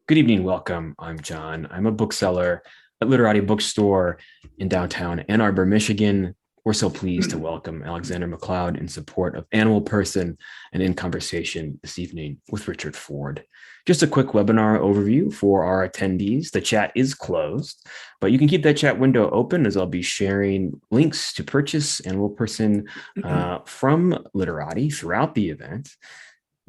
Good evening, welcome. I'm John. I'm a bookseller at Literati Bookstore in downtown Ann Arbor, Michigan. We're so pleased to welcome Alexander MacLeod in support of Animal Person and in conversation this evening with Richard Ford. Just a quick webinar overview for our attendees. The chat is closed, but you can keep that chat window open as I'll be sharing links to purchase Animal Person from Literati throughout the event.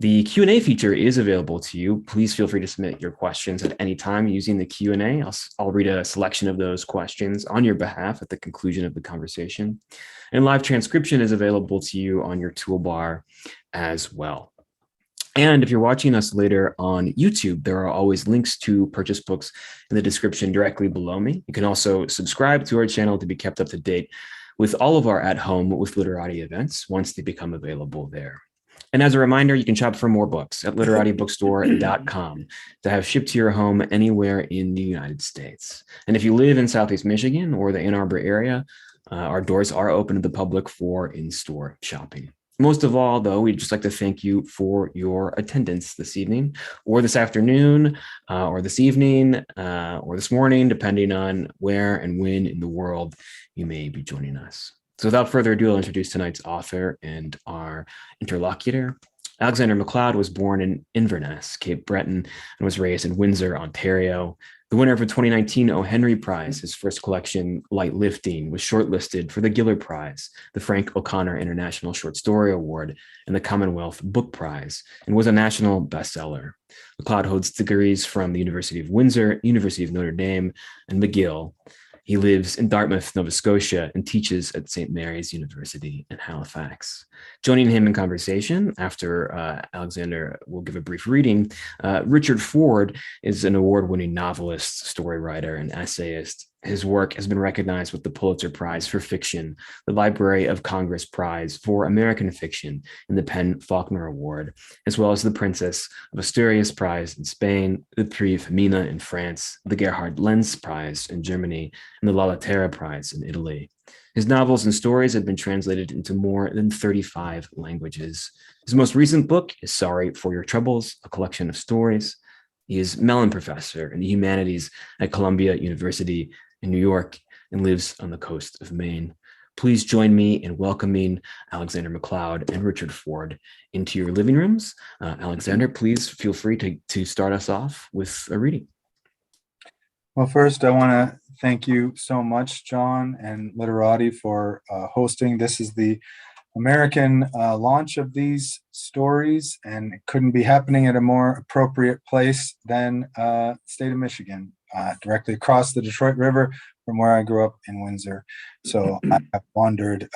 The Q&A feature is available to you. Please feel free to submit your questions at any time using the Q&A. I'll read a selection of those questions on your behalf at the conclusion of the conversation. And live transcription is available to you on your toolbar as well. And if you're watching us later on YouTube, there are always links to purchase books in the description directly below me. You can also subscribe to our channel to be kept up to date with all of our At Home with Literati events once they become available there. And as a reminder, you can shop for more books at literatibookstore.com to have shipped to your home anywhere in the United States. And if you live in Southeast Michigan or the Ann Arbor area, our doors are open to the public for in-store shopping. Most of all, though, we'd just like to thank you for your attendance this evening or this afternoon or this evening or this morning, depending on where and when in the world you may be joining us. So without further ado, I'll introduce tonight's author and our interlocutor. Alexander MacLeod was born in Inverness, Cape Breton, and was raised in Windsor, Ontario. The winner of the 2019 O. Henry Prize, his first collection, Light Lifting, was shortlisted for the Giller Prize, the Frank O'Connor International Short Story Award, and the Commonwealth Book Prize, and was a national bestseller. MacLeod holds degrees from the University of Windsor, University of Notre Dame, and McGill. He lives in Dartmouth, Nova Scotia, and teaches at St. Mary's University in Halifax. Joining him in conversation after Alexander will give a brief reading, Richard Ford is an award-winning novelist, story writer, and essayist. His work has been recognized with the Pulitzer Prize for Fiction, the Library of Congress Prize for American Fiction, and the PEN/Faulkner Award, as well as the Princess of Asturias Prize in Spain, the Prix Femina in France, the Gerhard Lenz Prize in Germany, and the La Lettera Prize in Italy. His novels and stories have been translated into more than 35 languages. His most recent book is Sorry for Your Troubles, a collection of stories. He is Mellon Professor in the Humanities at Columbia University in New York and lives on the coast of Maine. Please join me in welcoming Alexander MacLeod and Richard Ford into your living rooms. Alexander, please feel free to start us off with a reading. Well, first, I want to thank you so much, John and Literati, for hosting. This is the American launch of these stories, and it couldn't be happening at a more appropriate place than the state of Michigan, directly across the Detroit River from where I grew up in Windsor. So I've wandered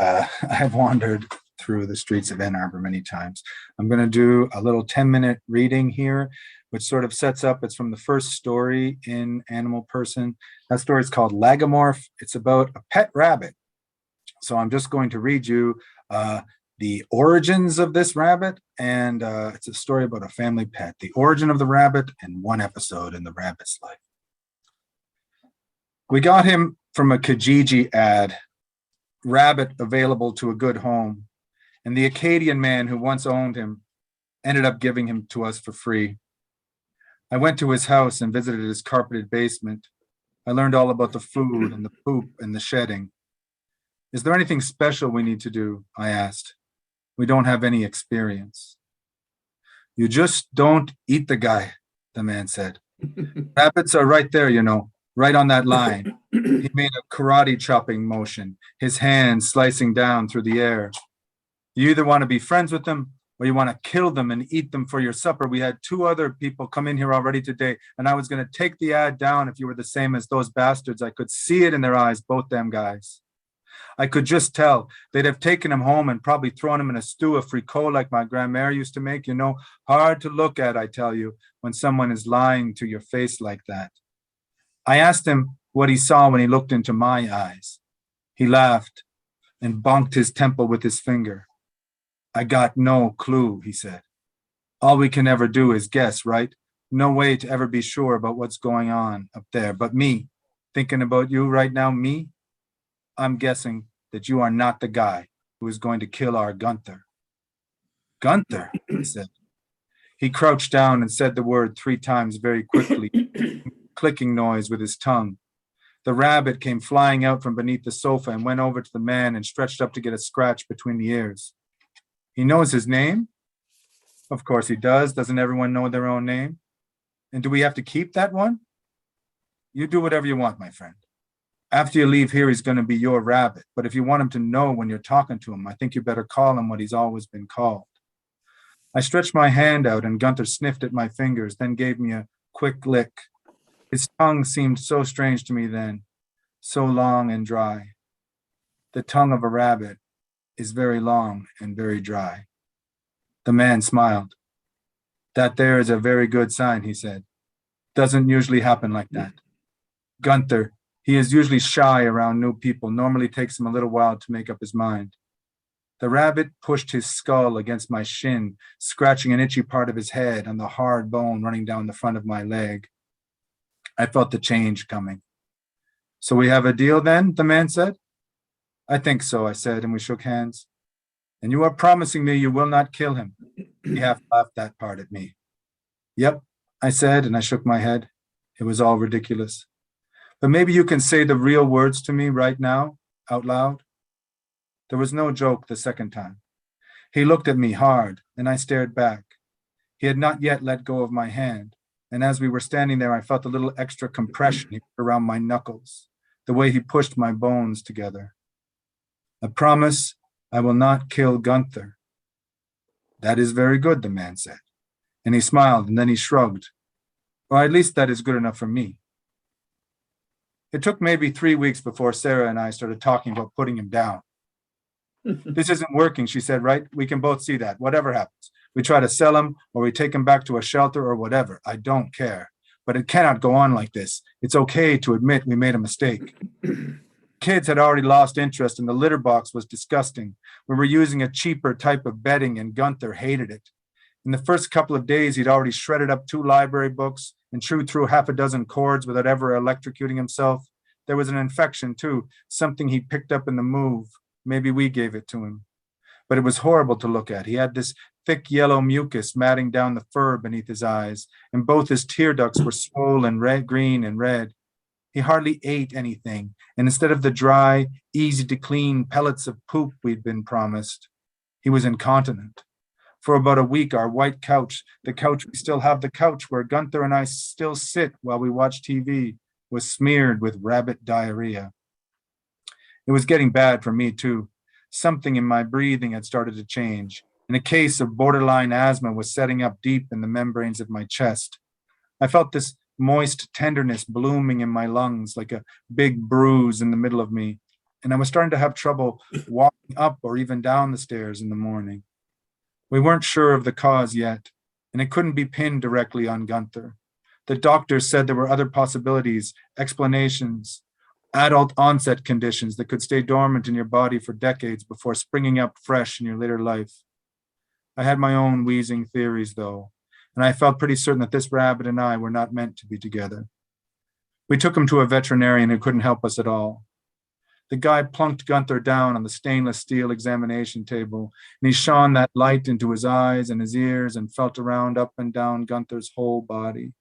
through the streets of Ann Arbor many times. I'm going to do a little 10-minute reading here, which sort of sets up, it's from the first story in Animal Person. That story is called Lagomorph. It's about a pet rabbit. So I'm just going to read you the origins of this rabbit, and it's a story about a family pet, the origin of the rabbit, and one episode in the rabbit's life. We got him from a Kijiji ad, rabbit available to a good home, and the Acadian man who once owned him ended up giving him to us for free. I went to his house and visited his carpeted basement. I learned all about the food and the poop and the shedding. Is there anything special we need to do? I asked. We don't have any experience. You just don't eat the guy, the man said. Rabbits are right there, right on that line. He made a karate chopping motion, his hands slicing down through the air. You either want to be friends with them or you want to kill them and eat them for your supper. We had 2 other people come in here already today, and I was going to take the ad down if you were the same as those bastards. I could see it in their eyes, both them guys. I could just tell they'd have taken him home and probably thrown him in a stew of fricot like my grandmère used to make. Hard to look at, I tell you, when someone is lying to your face like that. I asked him what he saw when he looked into my eyes. He laughed and bonked his temple with his finger. I got no clue, he said. All we can ever do is guess, right? No way to ever be sure about what's going on up there. But me, thinking about you right now, me, I'm guessing that you are not the guy who is going to kill our Gunther. Gunther, he said. He crouched down and said the word 3 times very quickly, clicking noise with his tongue. The rabbit came flying out from beneath the sofa and went over to the man and stretched up to get a scratch between the ears. He knows his name? Of course he does. Doesn't everyone know their own name? And do we have to keep that one? You do whatever you want, my friend. After you leave here, he's going to be your rabbit. But if you want him to know when you're talking to him, I think you better call him what he's always been called. I stretched my hand out and Gunther sniffed at my fingers, then gave me a quick lick. His tongue seemed so strange to me then, so long and dry. The tongue of a rabbit is very long and very dry. The man smiled. That there is a very good sign, he said. Doesn't usually happen like that. Gunther, he is usually shy around new people. Normally takes him a little while to make up his mind. The rabbit pushed his skull against my shin, scratching an itchy part of his head on the hard bone running down the front of my leg. I felt the change coming. So we have a deal then, the man said. I think so, I said, and we shook hands. And you are promising me you will not kill him. He half laughed that part at me. Yep, I said, and I shook my head. It was all ridiculous. But maybe you can say the real words to me right now, out loud. There was no joke the second time. He looked at me hard, and I stared back. He had not yet let go of my hand, and as we were standing there, I felt a little extra compression around my knuckles, the way he pushed my bones together. I promise I will not kill Gunther. That is very good, the man said. And he smiled, and then he shrugged. Or at least that is good enough for me. It took maybe 3 weeks before Sarah and I started talking about putting him down. This isn't working, she said, right? We can both see that, whatever happens. We try to sell him, or we take him back to a shelter, or whatever. I don't care. But it cannot go on like this. It's okay to admit we made a mistake. Kids had already lost interest, and the litter box was disgusting. We were using a cheaper type of bedding, and Gunther hated it. In the first couple of days, he'd already shredded up 2 library books and chewed through half a dozen cords without ever electrocuting himself. There was an infection, too, something he picked up in the move. Maybe we gave it to him. But it was horrible to look at. He had this thick yellow mucus matting down the fur beneath his eyes, and both his tear ducts were swollen green and red. He hardly ate anything, and instead of the dry, easy-to-clean pellets of poop we'd been promised, he was incontinent. For about a week, our white couch, the couch we still have, the couch where Gunther and I still sit while we watch TV, was smeared with rabbit diarrhea. It was getting bad for me, too. Something in my breathing had started to change, and a case of borderline asthma was setting up deep in the membranes of my chest. I felt this moist tenderness blooming in my lungs like a big bruise in the middle of me, and I was starting to have trouble walking up or even down the stairs in the morning. We weren't sure of the cause yet, and it couldn't be pinned directly on Gunther. The doctors said there were other possibilities, explanations, adult onset conditions that could stay dormant in your body for decades before springing up fresh in your later life. I had my own wheezing theories, though, and I felt pretty certain that this rabbit and I were not meant to be together. We took him to a veterinarian who couldn't help us at all. The guy plunked Gunther down on the stainless steel examination table, and he shone that light into his eyes and his ears and felt around up and down Gunther's whole body.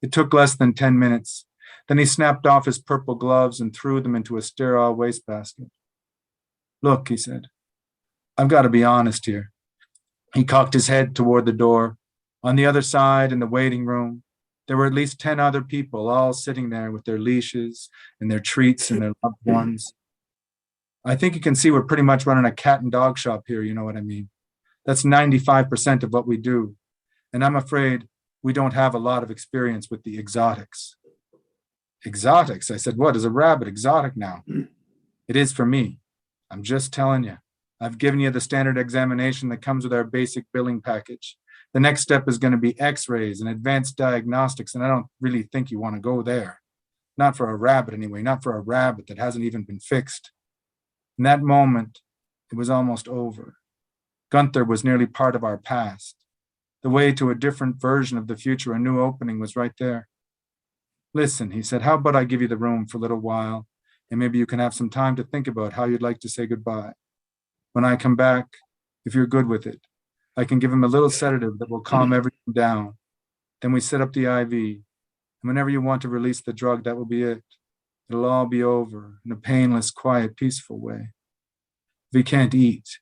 It took less than 10 minutes. Then he snapped off his purple gloves and threw them into a sterile wastebasket. Look, he said, I've got to be honest here. He cocked his head toward the door. On the other side, in the waiting room, there were at least 10 other people, all sitting there with their leashes and their treats and their loved ones. I think you can see we're pretty much running a cat and dog shop here, you know what I mean? That's 95% of what we do. And I'm afraid we don't have a lot of experience with the exotics. Exotics? I said, what, is a rabbit exotic now? It is for me. I'm just telling you. I've given you the standard examination that comes with our basic billing package. The next step is going to be x-rays and advanced diagnostics, and I don't really think you want to go there. Not for a rabbit anyway, not for a rabbit that hasn't even been fixed. In that moment, it was almost over. Gunther was nearly part of our past. The way to a different version of the future, a new opening, was right there. Listen, he said, how about I give you the room for a little while, and maybe you can have some time to think about how you'd like to say goodbye. When I come back, if you're good with it, I can give him a little sedative that will calm everything down. Then we set up the IV. And whenever you want to release the drug, that will be it. It'll all be over in a painless, quiet, peaceful way. If he can't eat,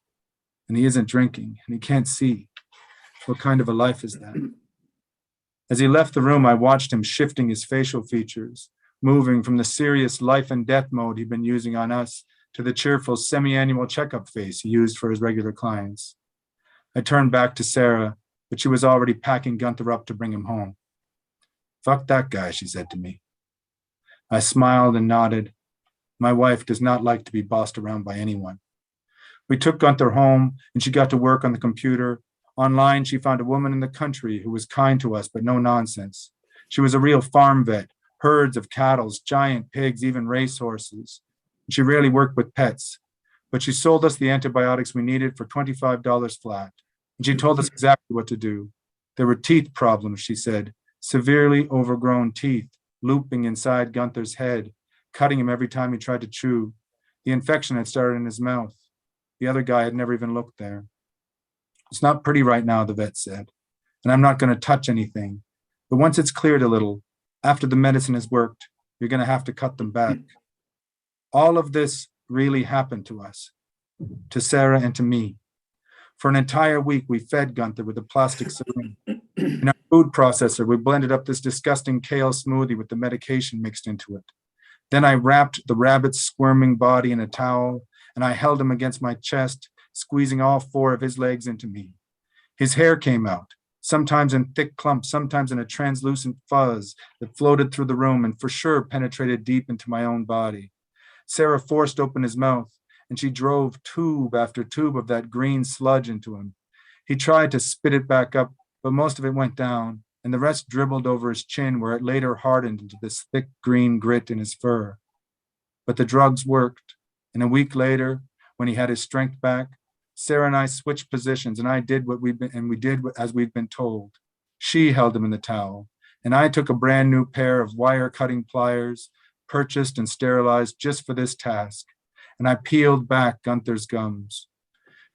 and he isn't drinking, and he can't see, what kind of a life is that? As he left the room, I watched him shifting his facial features, moving from the serious life and death mode he'd been using on us to the cheerful semi-annual checkup face he used for his regular clients. I turned back to Sarah, but she was already packing Gunther up to bring him home. "Fuck that guy," she said to me. I smiled and nodded. My wife does not like to be bossed around by anyone. We took Gunther home, and she got to work on the computer. Online, she found a woman in the country who was kind to us, but no nonsense. She was a real farm vet, herds of cattle, giant pigs, even racehorses. She rarely worked with pets, but she sold us the antibiotics we needed for $25 flat. And she told us exactly what to do. There were teeth problems, she said, severely overgrown teeth, looping inside Gunther's head, cutting him every time he tried to chew. The infection had started in his mouth. The other guy had never even looked there. "It's not pretty right now," the vet said, "and I'm not going to touch anything. But once it's cleared a little, after the medicine has worked, you're going to have to cut them back." All of this really happened to us, to Sarah and to me. For an entire week, we fed Gunther with a plastic syringe. In our food processor, we blended up this disgusting kale smoothie with the medication mixed into it. Then I wrapped the rabbit's squirming body in a towel, and I held him against my chest, squeezing all four of his legs into me. His hair came out, sometimes in thick clumps, sometimes in a translucent fuzz that floated through the room and for sure penetrated deep into my own body. Sarah forced open his mouth, and she drove tube after tube of that green sludge into him. He tried to spit it back up, but most of it went down, and the rest dribbled over his chin, where it later hardened into this thick green grit in his fur. But the drugs worked, and a week later, when he had his strength back, Sarah and I switched positions, and we did as we'd been told. She held him in the towel, and I took a brand new pair of wire-cutting pliers, purchased and sterilized just for this task, and I peeled back Gunther's gums.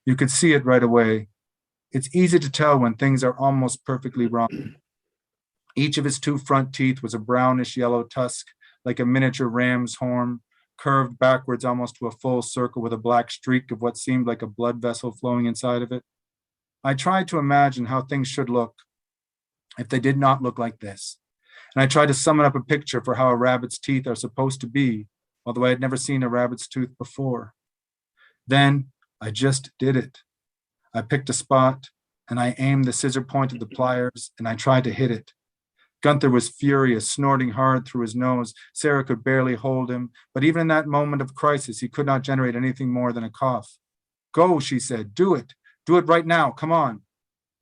You could see it right away. It's easy to tell when things are almost perfectly wrong. Each of his two front teeth was a brownish yellow tusk, like a miniature ram's horn, curved backwards almost to a full circle with a black streak of what seemed like a blood vessel flowing inside of it. I tried to imagine how things should look if they did not look like this. And I tried to summon up a picture for how a rabbit's teeth are supposed to be, although I had never seen a rabbit's tooth before. Then I just did it. I picked a spot, and I aimed the scissor point of the pliers, and I tried to hit it. Gunther was furious, snorting hard through his nose. Sarah could barely hold him, but even in that moment of crisis, he could not generate anything more than a cough. "Go," she said. "Do it. Do it right now. Come on."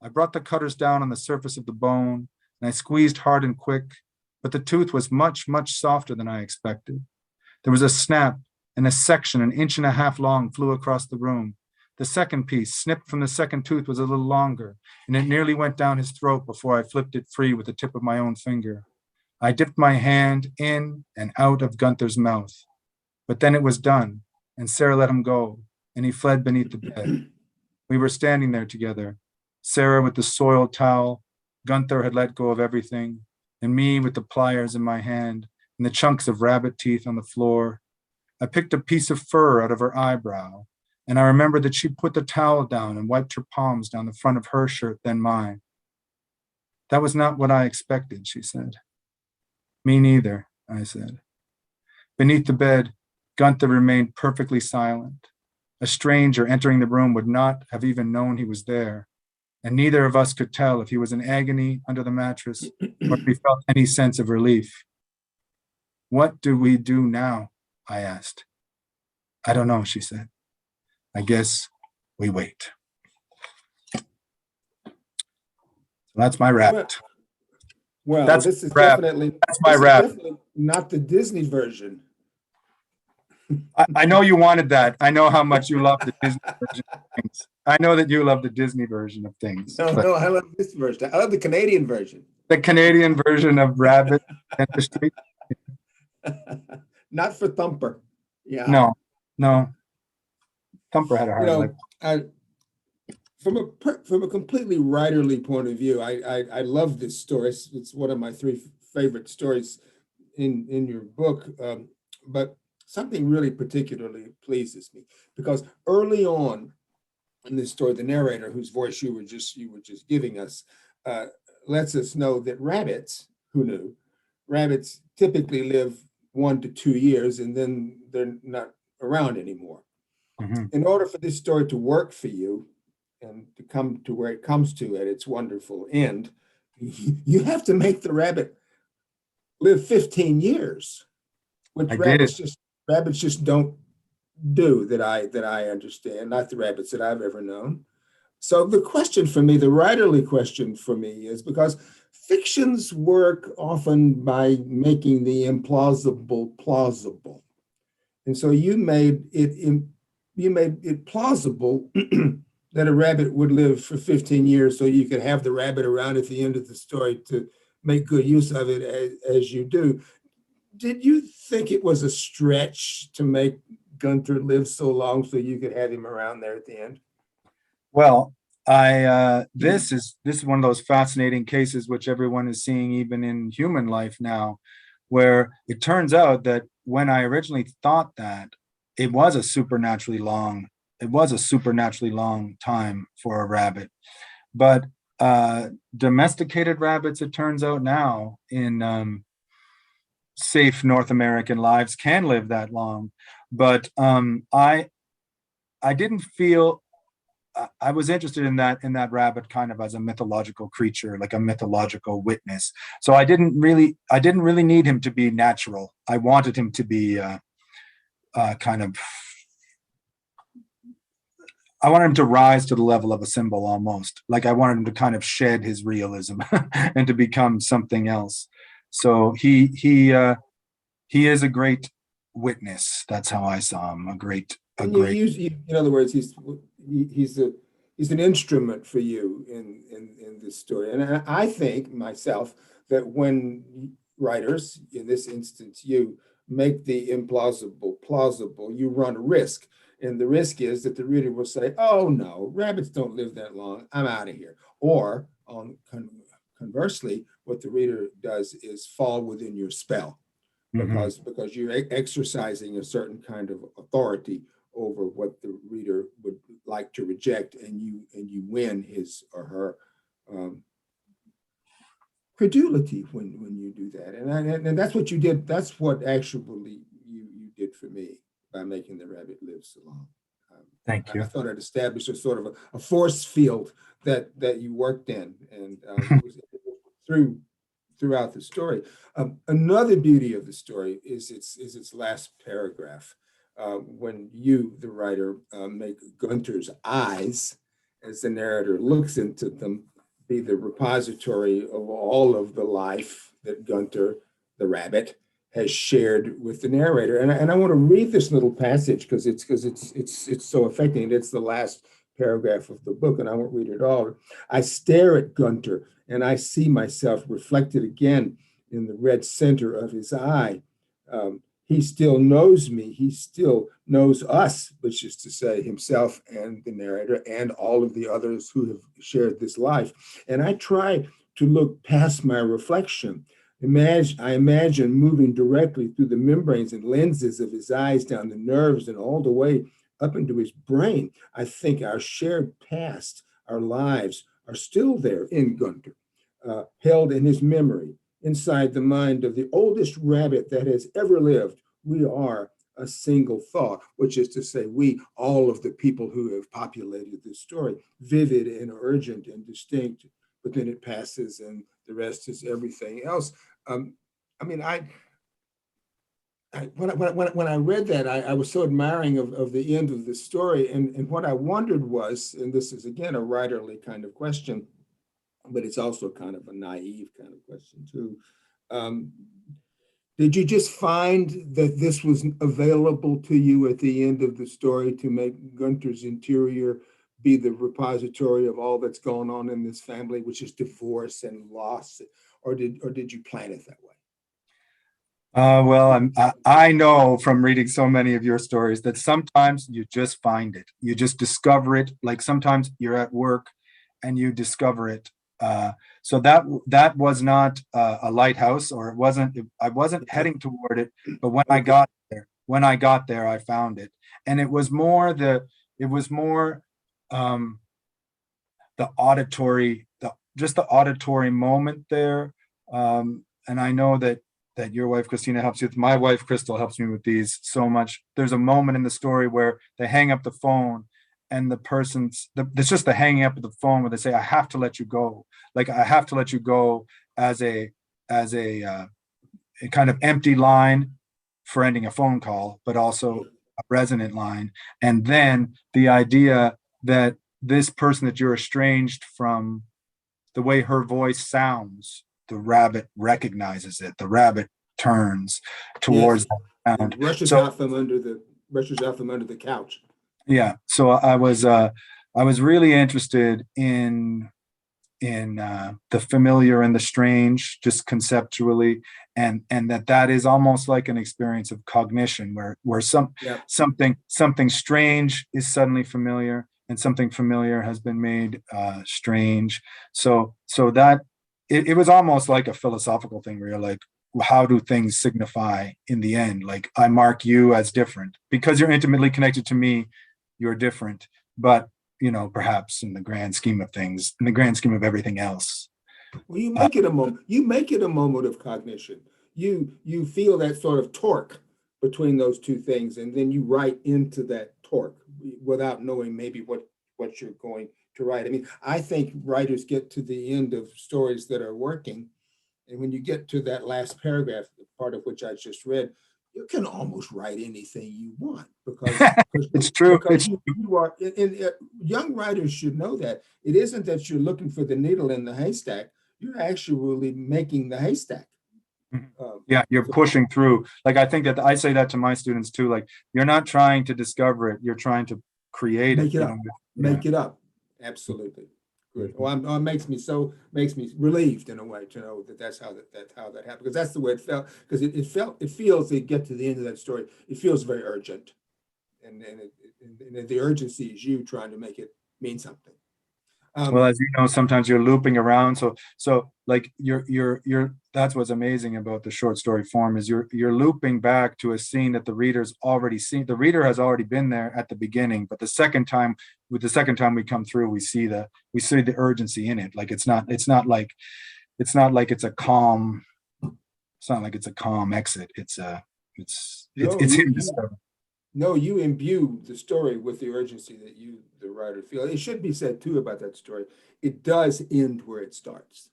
I brought the cutters down on the surface of the bone, and I squeezed hard and quick, but the tooth was much, much softer than I expected. There was a snap, and a section 1.5 inches long flew across the room. The second piece, snipped from the second tooth, was a little longer, and it nearly went down his throat before I flipped it free with the tip of my own finger. I dipped my hand in and out of Gunther's mouth, but then it was done, and Sarah let him go, and he fled beneath the bed. We were standing there together, Sarah with the soiled towel, Gunther had let go of everything, and me with the pliers in my hand and the chunks of rabbit teeth on the floor. I picked a piece of fur out of her eyebrow, and I remembered that she put the towel down and wiped her palms down the front of her shirt, then mine. "That was not what I expected," she said. "Me neither," I said. Beneath the bed, Gunther remained perfectly silent. A stranger entering the room would not have even known he was there, and neither of us could tell if he was in agony under the mattress or if he felt any sense of relief. "What do we do now?" I asked. "I don't know," she said. "I guess we wait." That's my rabbit. Well, That's this is rap. definitely That's my this is rap. definitely not the Disney version. I know you wanted that. I know how much you love the Disney version of things. I know that you love the Disney version of things. No, but I love this version. I love the Canadian version. the Canadian version of rabbit dentistry. Not for Thumper. Yeah. No. Thumper had a You hard life. know, from a completely writerly point of view, I love this story. It's one of my three favorite stories in your book. But something really particularly pleases me because early on in this story, the narrator, whose voice you were just giving us, uh, lets us know that rabbits, who knew, rabbits typically live 1 to 2 years and then they're not around anymore. Mhm. In order for this story to work for you and to come to where it comes to at its wonderful end, you have to make the rabbit live 15 years, which I did. rabbits just don't do that I understand, not the rabbits that I've ever known. So the question for me, the writerly question for me is because fictions work often by making the implausible plausible. And so you made it plausible that a rabbit would live for 15 years so you could have the rabbit around at the end of the story to make good use of it as you do. Did you think it was a stretch to make Gunter live so long so you could have him around there at the end? Well, I this is one of those fascinating cases which everyone is seeing even in human life now, where it turns out that when I originally thought that it was a supernaturally long, it was a supernaturally long time for a rabbit. But domesticated rabbits, it turns out now in safe North American lives can live that long. But I didn't feel I was interested in that rabbit kind of as a mythological creature, like a mythological witness. So I didn't really need him to be natural. I wanted him to be kind of I wanted him to rise to the level of a symbol almost. Like I wanted him to kind of shed his realism and to become something else. So he is a great witness. That's how I saw him. A And you great. use, in other words, he's an instrument for you in this story. And I think myself that when writers, in this instance, you make the implausible plausible, you run a risk. And the risk is that the reader will say, "Oh no, rabbits don't live that long. I'm out of here." Or conversely, what the reader does is fall within your spell Mhm. because you're exercising a certain kind of authority over what the reader would like to reject, and you win his or her um, credulity when you do that, and that's what you did. That's what actually you did for me by making the rabbit live so long. Thank I you. thought I'd established a sort of a force field that you worked in, and it was through throughout the story. Another beauty of the story is its last paragraph, when you, the writer, make Gunter's eyes, as the narrator looks into them, be the repository of all of the life that Gunter, the rabbit, has shared with the narrator. And I want to read this little passage because it's so affecting. It's the last paragraph of the book, and I won't read it all. I stare at Gunter and I see myself reflected again in the red center of his eye. He still knows me. He still knows us, which is to say, himself and the narrator and all of the others who have shared this life. And I try to look past my reflection. I imagine moving directly through the membranes and lenses of his eyes, down the nerves, and all the way up into his brain. I think our shared past, our lives, are still there in Gunter, held in his memory, inside the mind of the oldest rabbit that has ever lived. We are a single thought, which is to say, we, all of the people who have populated this story, vivid and urgent and distinct, but then it passes and the rest is everything else. I mean, when I read that, I was so admiring of the end of the story. And what I wondered was, and this is again a writerly kind of question, but it's also kind of a naive kind of question too. Um, did you just find that this was available to you at the end of the story to make Gunter's interior be the repository of all that's going on in this family, which is divorce and loss, or did you plan it that way? Well, I know from reading so many of your stories that sometimes you just find it. You just discover it. Like sometimes you're at work and you discover it. So that was not a lighthouse, or it wasn't. I wasn't heading toward it, but when I got there, I found it, and it was more um, the auditory, just the auditory moment there. And I know that your wife Christina helps you with. My wife Crystal helps me with these so much. There's a moment in the story where they hang up the phone, and it's just the hanging up of the phone where they say, "I have to let you go." Like I have to let you go as a kind of empty line for ending a phone call, but also a resonant line. And then the idea that this person that you're estranged from, the way her voice sounds, the rabbit recognizes it. The rabbit turns towards that sound. Rushes out from under the couch. Yeah. So I was really interested in the familiar and the strange, just conceptually, and that is almost like an experience of cognition, where something strange is suddenly familiar, and something familiar has been made strange. So that it was almost like a philosophical thing where you're like, how do things signify in the end? Like I mark you as different because you're intimately connected to me. You're different, but perhaps in the grand scheme of things, in the grand scheme of everything else. Well, you make it a moment. You make it a moment of cognition. You feel that sort of torque between those two things, and then you write into that torque without knowing maybe what you're going to write. I mean, I think writers get to the end of stories that are working, and when you get to that last paragraph, part of which I just read, you can almost write anything you want because it's true. Because you are, and young writers should know that it isn't that you're looking for the needle in the haystack. You're actually making the haystack. Yeah, you're pushing through. Like I think that I say that to my students too. Like you're not trying to discover it; you're trying to create Make it. It up. Make it up. Absolutely. Good. Well, it makes me relieved in a way to know that's how that happened, because that's the way it felt. Because it feels to get to the end of that story, it feels very urgent, and the urgency is you trying to make it mean something. Well, as you know, sometimes you're looping around. So like you're that's what's amazing about the short story form is you're looping back to a scene that the reader's already seen. The reader has already been there at the beginning, but the second time we come through, we see the urgency in it. Like it's not like it's a calm. It's not like it's a calm exit. It's hidden. No, you imbue the story with the urgency that you, the writer, feel. It should be said too about that story. It does end where it starts.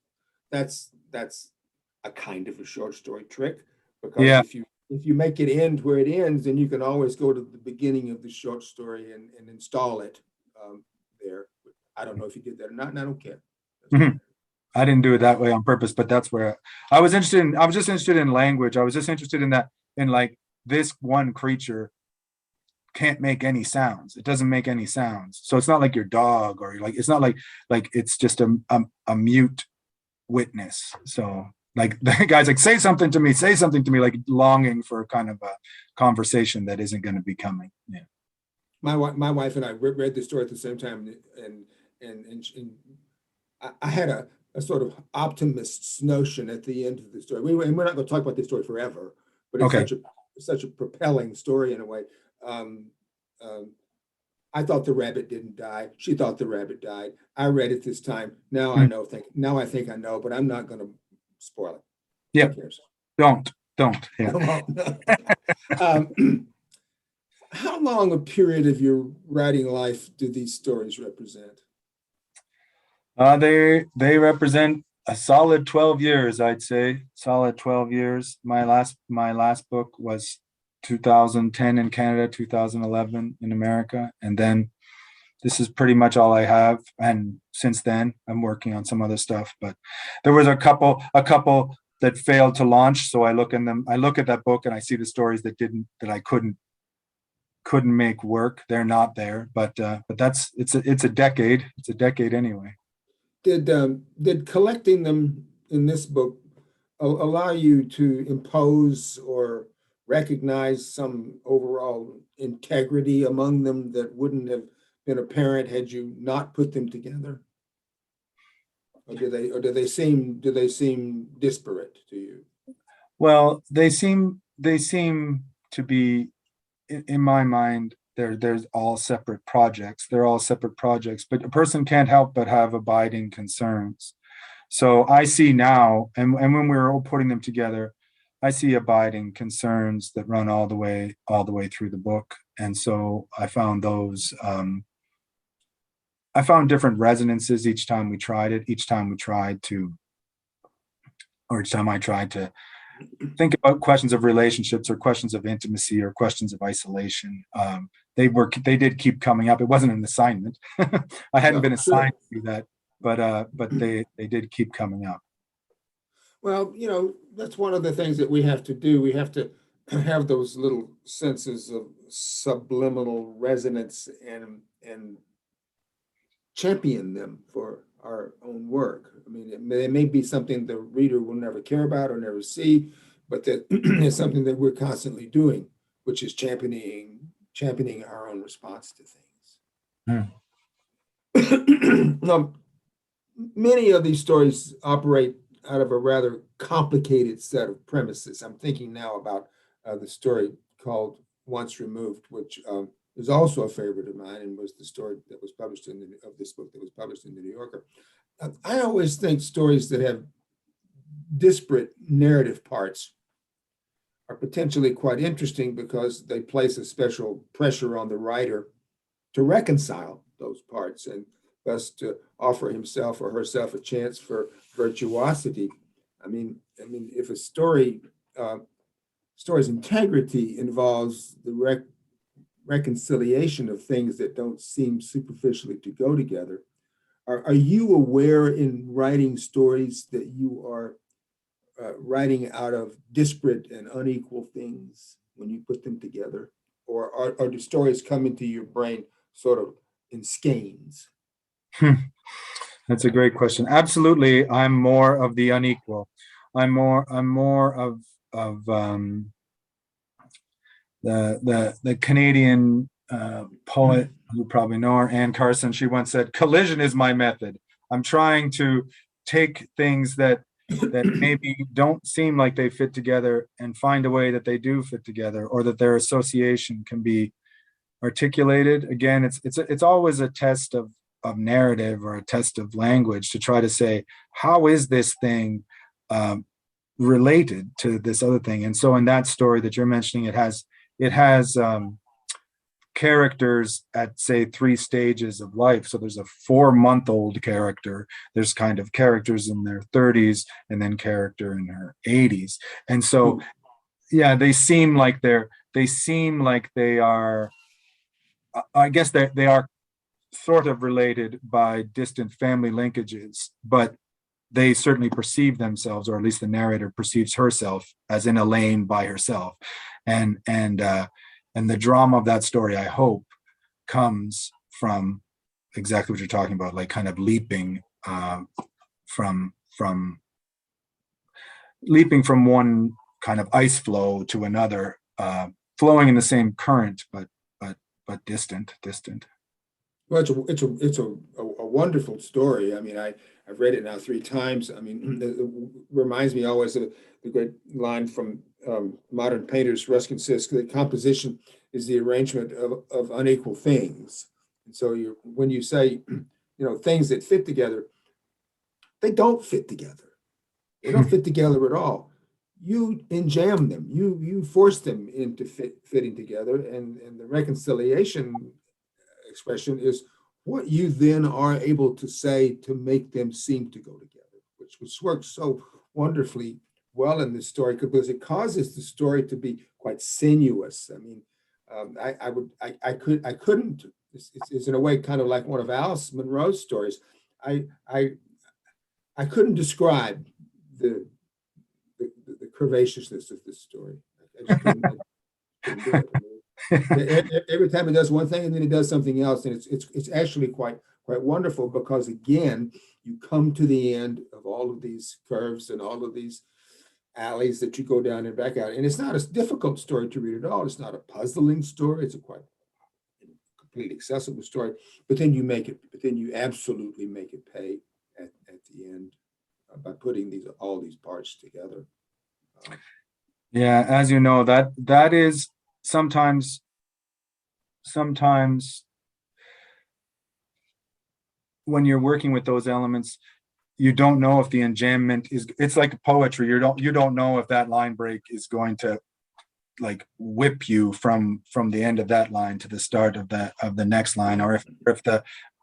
That's a kind of a short story trick, because if you make it end where it ends, then you can always go to the beginning of the short story and install it there. I don't know if you did that or not, and I don't care. Mm-hmm. I didn't do it that way on purpose, but that's where I was interested in. I was just interested in language. I was just interested in that, in like this one creature can't make any sounds. It doesn't make any sounds. So it's not like your dog, or like it's not like it's just a mute witness. So like the guy's like, say something to me, like longing for kind of a conversation that isn't going to be coming. Yeah. My wife and I read the story at the same time, and I had a sort of optimist's notion at the end of the story. We're not going to talk about this story forever, but it's such a propelling story in a way. I thought the rabbit didn't die. She thought the rabbit died. I read it this time. Now I know. Now I think I know, but I'm not going to spoil it. Yeah. Don't. Yeah. How long a period of your writing life do these stories represent? They represent a solid 12 years, I'd say. Solid 12 years. My last book was 2010 in Canada, 2011 in America, and then this is pretty much all I have. And since then, I'm working on some other stuff. But there was a couple that failed to launch. So I look at that book and I see the stories that I couldn't make work. They're not there. But it's a decade. It's a decade anyway. Did collecting them in this book allow you to impose or recognize some overall integrity among them that wouldn't have been apparent had you not put them together? Or do they seem disparate to you? Well, they seem to be, in my mind, there's all separate projects. They're all separate projects, but a person can't help but have abiding concerns. So I see now, and when we were all putting them together, I see abiding concerns that run all the way through the book. And so I found those, I found different resonances each time we tried it, each time I tried to think about questions of relationships or questions of intimacy or questions of isolation. They did keep coming up. It wasn't an assignment. I hadn't been assigned to do that, but they did keep coming up. Well, that's one of the things that we have to do. We have to have those little senses of subliminal resonance and champion them for our own work. I mean, it may be something the reader will never care about or never see, but that is something that we're constantly doing, which is championing our own response to things. Now, many of these stories operate out of a rather complicated set of premises. I'm thinking now about the story called Once Removed, which is also a favorite of mine and was the story that was published of this book that was published in the New Yorker. I always think stories that have disparate narrative parts are potentially quite interesting because they place a special pressure on the writer to reconcile those parts and thus to offer himself or herself a chance for virtuosity. I mean, if a story's integrity involves the reconciliation of things that don't seem superficially to go together, are you aware in writing stories that you are writing out of disparate and unequal things when you put them together? Or do stories come into your brain sort of in skeins? That's a great question. Absolutely, I'm more of the unequal. I'm more of the Canadian poet you probably know her, Anne Carson. She once said, "Collision is my method. I'm trying to take things that maybe don't seem like they fit together and find a way that they do fit together, or that their association can be articulated." Again, it's always a test of narrative or a test of language to try to say, how is this thing related to this other thing? And so in that story that you're mentioning, it has characters at, say, 3 stages of life. So there's a 4-month-old character, there's kind of characters in their 30s, and then character in her 80s. And so yeah, they seem like they are, I guess they are sort of related by distant family linkages, but they certainly perceive themselves, or at least the narrator perceives herself, as in a lane by herself. And the drama of that story, I hope, comes from exactly what you're talking about, like kind of leaping from one kind of ice flow to another, flowing in the same current, but distant. Well, it's a wonderful story. I mean, I've read it now 3 times. I mean, it reminds me always of the great line from modern painters, Ruskin says, the composition is the arrangement of unequal things. And so when you say, things that fit together, they don't fit together. They don't fit together at all. You enjam them. You force them into fitting together, and the reconciliation expression is what you then are able to say to make them seem to go together, which works so wonderfully well in this story because it causes the story to be quite sinuous. I mean, I couldn't. It's in a way kind of like one of Alice Munro's stories. I couldn't describe the curvaceousness of this story. I just couldn't do it. Every time it does one thing and then it does something else, and it's actually quite wonderful because again you come to the end of all of these curves and all of these alleys that you go down and back out. And it's not a difficult story to read at all. It's not a puzzling story. It's a quite completely accessible story. But then you absolutely make it pay at the end by putting all these parts together. Yeah, as you know, that is sometimes when you're working with those elements, you don't know if the enjambment it's like poetry. You don't know if that line break is going to like whip you from the end of that line to the start of the next line, or if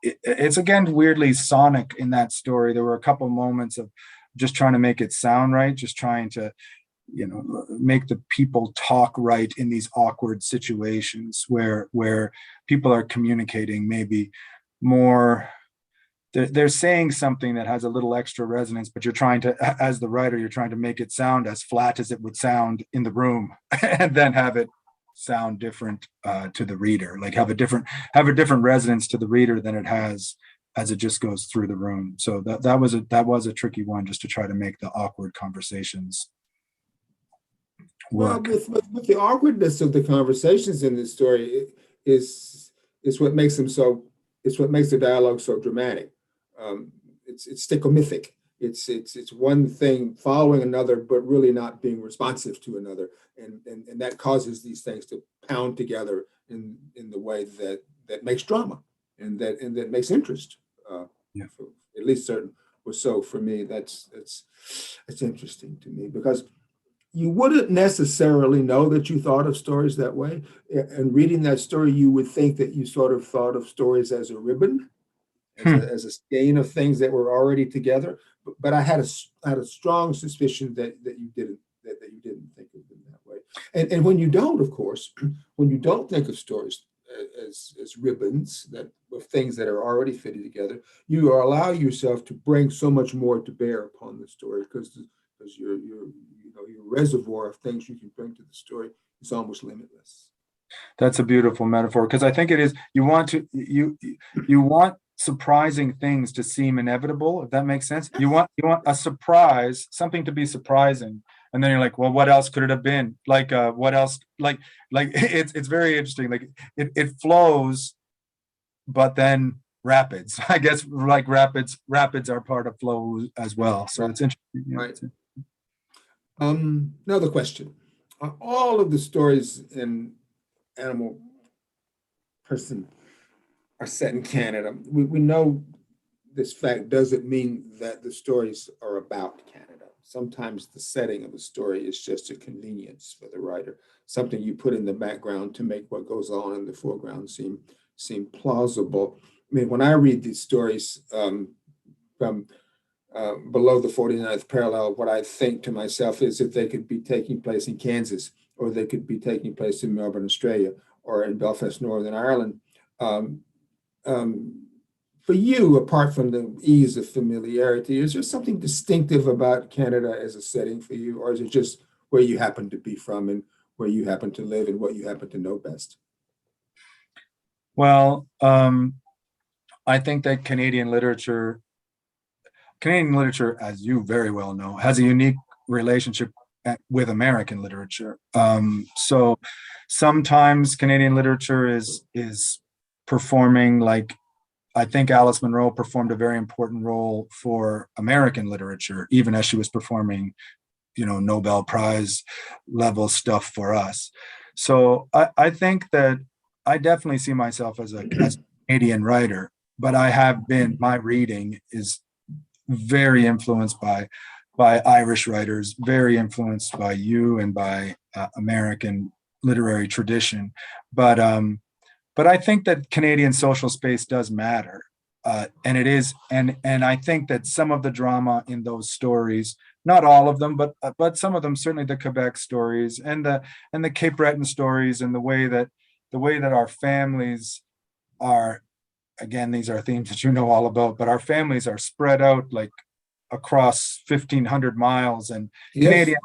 it's again weirdly sonic in that story. There were a couple moments of just trying to make it sound right, just trying to make the people talk right in these awkward situations where people are communicating maybe more. They're saying something that has a little extra resonance, but you're trying to, as the writer, you're trying to make it sound as flat as it would sound in the room, and then have it sound different to the reader, like have a different resonance to the reader than it has as it just goes through the room. So that was a tricky one, just to try to make the awkward conversations work. Well, with the awkwardness of the conversations in this story is what makes them so. It's what makes the dialogue so dramatic. It's stickomythic. It's one thing following another, but really not being responsive to another, and that causes these things to pound together in the way that makes drama and that makes interest. Yeah. For, at least certain was so for me. That's interesting to me, because you wouldn't necessarily know that you thought of stories that way. And reading that story, you would think that you sort of thought of stories as a ribbon, as a skein of things that were already together. But I had a strong suspicion that you didn't think of them that way. And when you don't, of course, when you don't think of stories as ribbons of things that are already fitted together, you allow yourself to bring so much more to bear upon the story, because your reservoir of things you can bring to the story is almost limitless. That's a beautiful metaphor, because I think it is. You want surprising things to seem inevitable, if that makes sense. You want a surprise, something to be surprising, and then you're like, well, what else could it have been? Like, what else? Like it's very interesting. Like it flows, but then rapids. I guess like rapids are part of flow as well. So it's interesting. Right. Another question. All of the stories in Animal Person are set in Canada. We know this fact doesn't mean that the stories are about Canada. Sometimes the setting of a story is just a convenience for the writer, something you put in the background to make what goes on in the foreground seem plausible. I mean, when I read these stories from below the 49th parallel, what I think to myself is that they could be taking place in Kansas, or they could be taking place in Melbourne, Australia, or in Belfast, Northern Ireland. For you, apart from the ease of familiarity, is there something distinctive about Canada as a setting for you, or is it just where you happen to be from and where you happen to live and what you happen to know best? Well, I think that Canadian literature, as you very well know, has a unique relationship with American literature. So sometimes Canadian literature is performing, like, I think Alice Munro performed a very important role for American literature, even as she was performing, Nobel Prize level stuff for us. So I think that I definitely see myself as a Canadian writer, but my reading is very influenced by Irish writers, very influenced by you and by American literary tradition. But I think that Canadian social space does matter, and it is, and I think that some of the drama in those stories, not all of them, but some of them, certainly the Quebec stories and the Cape Breton stories, and the way that our families are. Again, these are themes that you know all about, but our families are spread out like across 1,500 miles, and Yes.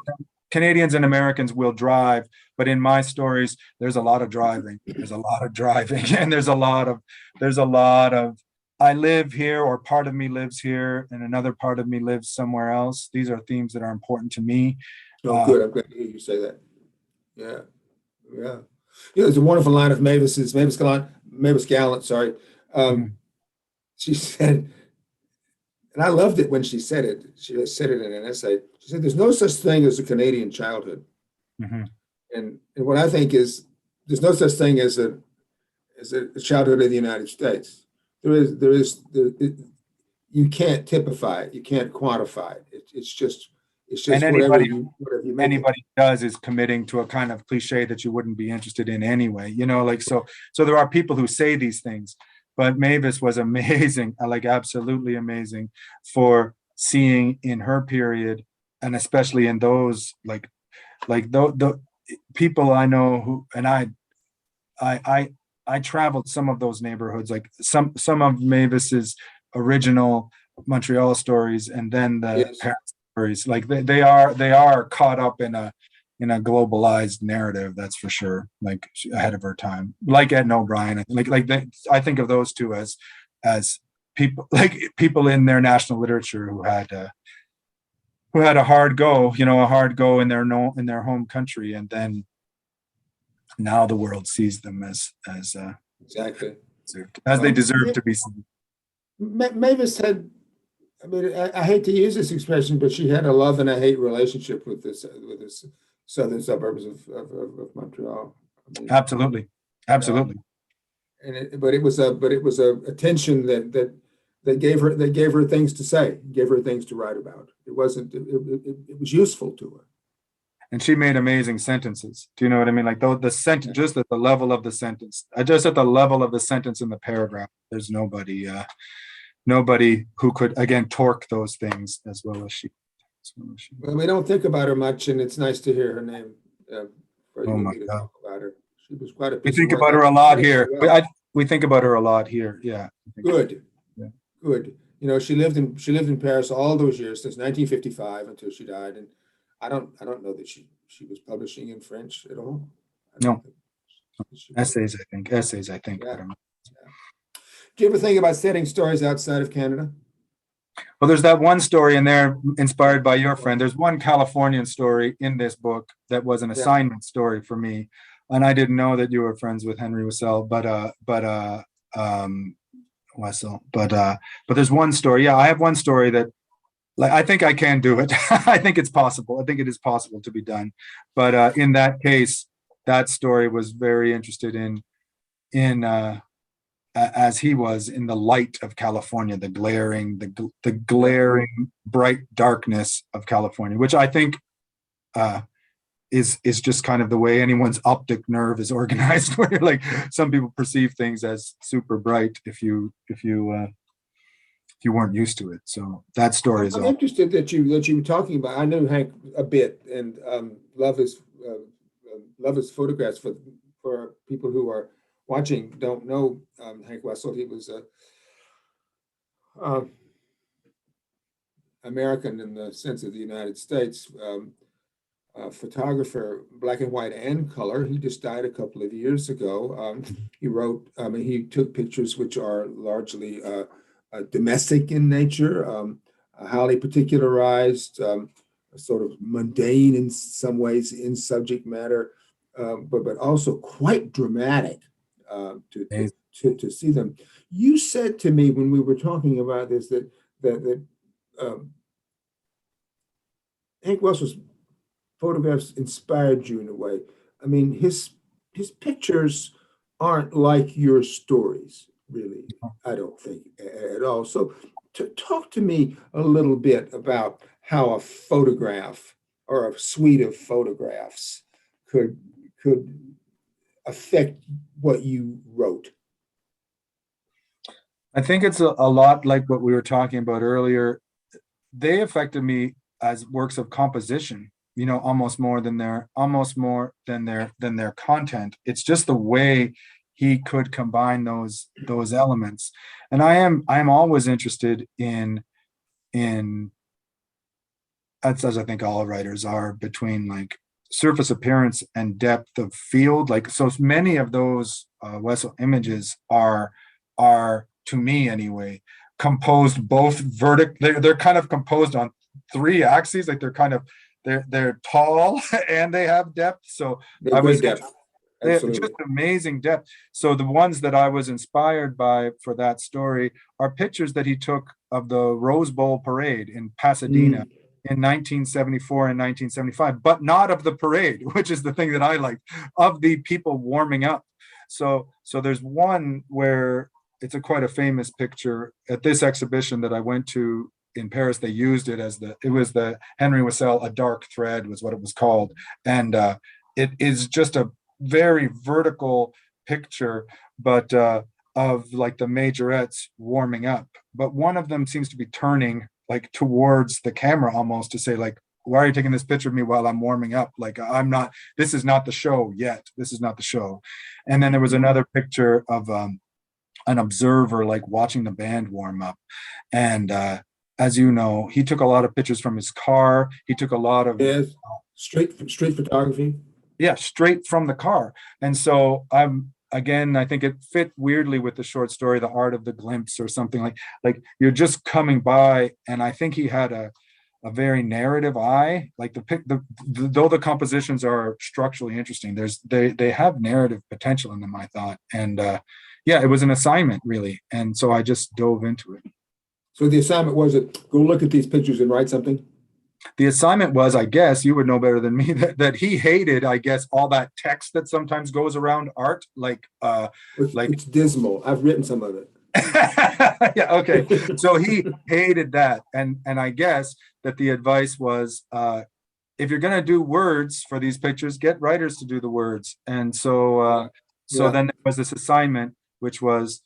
Canadians and Americans will drive, but in my stories, there's a lot of driving. There's a lot of driving, and there's a lot of I live here, or part of me lives here, and another part of me lives somewhere else. These are themes that are important to me. Oh, good. I'm glad to hear you say that. Yeah. Yeah. There's a wonderful line of Mavis Gallant, sorry. She said, and I loved it when she said it. She said it in an essay. She said, "There's no such thing as a Canadian childhood." And what I think is, there's no such thing as a childhood of the United States. You can't typify it. You can't quantify it. It's just And whatever you make anybody does is committing to a kind of cliche that you wouldn't be interested in anyway. Like so there are people who say these things, but Mavis was amazing, like absolutely amazing, for seeing in her period, and especially in those like the people I know who, and I traveled some of those neighborhoods, like some of Mavis's original Montreal stories, and then the Paris stories. Like they are caught up in a globalized narrative, that's for sure. Like ahead of her time, like Edna O'Brien. I think of those two as people in their national literature who had a hard go, in their home country, and then now the world sees them as exactly as they deserve to be seen. Mavis had, I mean, I hate to use this expression, but she had a love and a hate relationship with this southern suburbs of Montreal. I mean, absolutely. But it was a tension that gave her things to say, gave her things to write about. It was useful to her. And she made amazing sentences. Do you know what I mean? Like the sentence, just at the level of the sentence, just at the level of the sentence in the paragraph, there's nobody who could, again, torque those things as well as she. Well, we don't think about her much, and it's nice to hear her name. Oh my God. Talk about her. She was quite a We piece think of work. about her a lot here. We think about her a lot here. Yeah. Good. Yeah. Good. She lived in Paris all those years, since 1955 until she died, and I don't know that she was publishing in French at all. No. Essays, I think. Yeah. Do you ever think about setting stories outside of Canada? Well, there's that one story in there inspired by your friend. There's one Californian story in this book that was an assignment story for me. And I didn't know that you were friends with Henry Wessel, but there's one story. Yeah, I have one story that, like, I think I can do it. I think it's possible. I think it is possible to be done. But in that case, that story was very interested in as he was, in the light of California, the glaring bright darkness of California, which I think is just kind of the way anyone's optic nerve is organized. Where like some people perceive things as super bright if you weren't used to it. So that story is. I'm interested that you were talking about. I know Hank a bit, and love his photographs. For people who are watching, don't know Hank Wessel. He was a American in the sense of the United States, photographer, black and white and color. He just died a couple of years ago. He took pictures which are largely domestic in nature, highly particularized, sort of mundane in some ways in subject matter, but also quite dramatic to see them. You said to me when we were talking about this that Hank Wessel's photographs inspired you in a way. I mean, his pictures aren't like your stories, really. I don't think at all. So, talk to me a little bit about how a photograph or a suite of photographs could affect what you wrote. I think it's a lot like what we were talking about earlier. They affected me as works of composition, almost more than their content. It's just the way he could combine those elements. And I'm always interested in as I think all writers are, between like surface appearance and depth of field. Like, so many of those Wessel images are to me anyway, composed both they're kind of composed on three axes. Like they're they're tall and they have depth. So They're I was great depth. Absolutely. just amazing depth. So the ones that I was inspired by for that story are pictures that he took of the Rose Bowl parade in Pasadena in 1974 and 1975, but not of the parade, which is the thing that I like, of the people warming up. So there's one where it's quite a famous picture at this exhibition that I went to in Paris. They used it as it was the Henry Wissell, A Dark Thread was what it was called. And it is just a very vertical picture, but of like the majorettes warming up. But one of them seems to be turning like towards the camera almost to say like, why are you taking this picture of me while I'm warming up? Like, this is not the show yet. This is not the show. And then there was another picture of an observer like watching the band warm up. And as you know, he took a lot of pictures from his car. He took a lot of street photography. Yeah, straight from the car. And so I think it fit weirdly with the short story, The Art of the Glimpse, or something like you're just coming by. And I think he had a very narrative eye. Like though the compositions are structurally interesting, they have narrative potential in them, I thought. And it was an assignment really. And so I just dove into it. So the assignment was go look at these pictures and write something? The assignment was, I guess you would know better than me, that he hated, I guess, all that text that sometimes goes around art. It's dismal. I've written some of it. Yeah, okay. So he hated that. And I guess that the advice was, if you're going to do words for these pictures, get writers to do the words. And so then there was this assignment, which was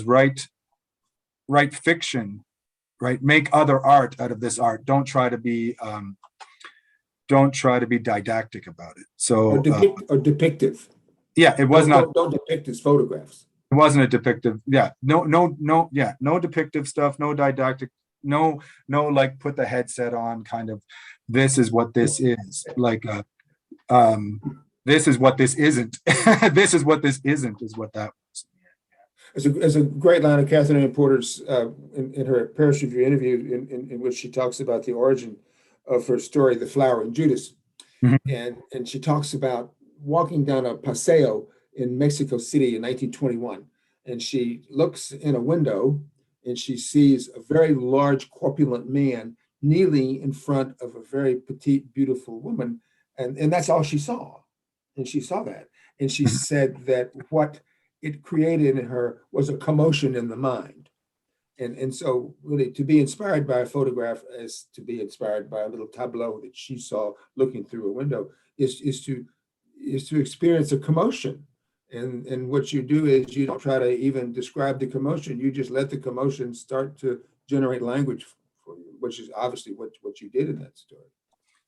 write fiction. Right, make other art out of this art. Don't try to be didactic about it. So or depictive. Yeah, it was not. Don't depict his photographs. It wasn't a depictive. Yeah, no depictive stuff. No didactic. No, like put the headset on. Kind of. This is what this is. Like, this is what this isn't. This is what this isn't. Is what that was. It's a great line of Catherine Ann Porter's in her Paris Review interview in which she talks about the origin of her story, The Flower and Judas. Mm-hmm. And she talks about walking down a paseo in Mexico City in 1921. And she looks in a window and she sees a very large, corpulent man kneeling in front of a very petite, beautiful woman. And that's all she saw. And she saw that. And she said that what it created in her was a commotion in the mind. And so really to be inspired by a photograph is to be inspired by a little tableau that she saw looking through a window is to experience a commotion. And what you do is you don't try to even describe the commotion. You just let the commotion start to generate language for you, which is obviously what you did in that story.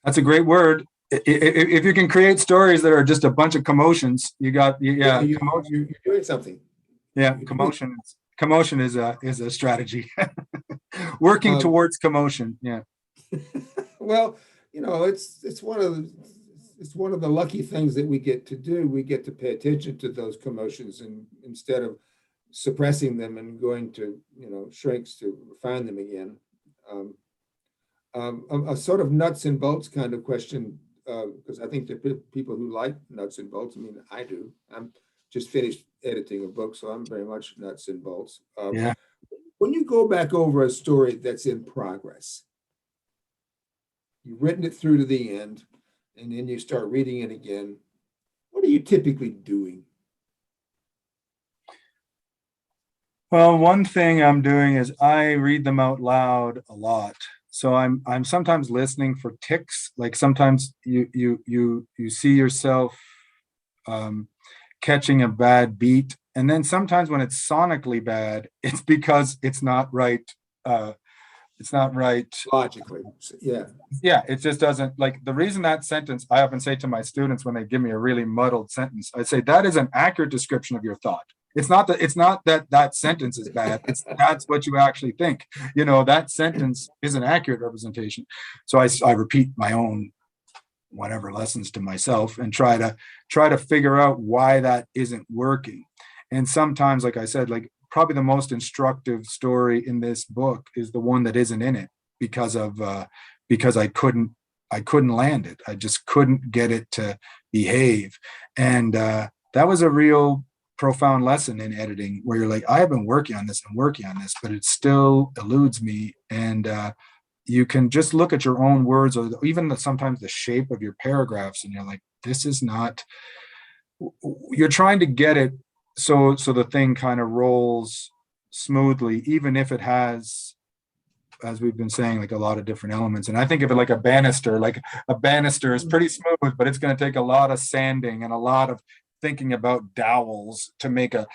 That's a great word. If you can create stories that are just a bunch of commotions, you're doing something. Yeah, commotion is a strategy. Working towards commotion. Yeah. Well, it's one of the lucky things that we get to do. We get to pay attention to those commotions, and instead of suppressing them and going to shrinks to refine them again. A sort of nuts and bolts kind of question. Because I think there are people who like nuts and bolts. I mean, I do. I'm just finished editing a book, so I'm very much nuts and bolts. When you go back over a story that's in progress, you've written it through to the end, and then you start reading it again, what are you typically doing? Well, one thing I'm doing is I read them out loud a lot. So I'm sometimes listening for ticks. Like sometimes you see yourself catching a bad beat, and then sometimes when it's sonically bad, it's because it's not right. It's not right logically. Yeah. It just doesn't. Like the reason that sentence, I often say to my students when they give me a really muddled sentence, I say that is an accurate description of your thought. It's not that sentence is bad. That's what you actually think. That sentence is an accurate representation. So I repeat my own whatever lessons to myself and try to figure out why that isn't working. And sometimes, like I said, like probably the most instructive story in this book is the one that isn't in it because I couldn't I couldn't land it. I just couldn't get it to behave. And that was a real profound lesson in editing, where you're like, I have been working on this and working on this, but it still eludes me. And you can just look at your own words, or even sometimes the shape of your paragraphs, and you're like, this is not, you're trying to get it so the thing kind of rolls smoothly, even if it has, as we've been saying, like a lot of different elements. And I think of it like a banister. Like a banister is pretty smooth, but it's going to take a lot of sanding and a lot of thinking about dowels to make a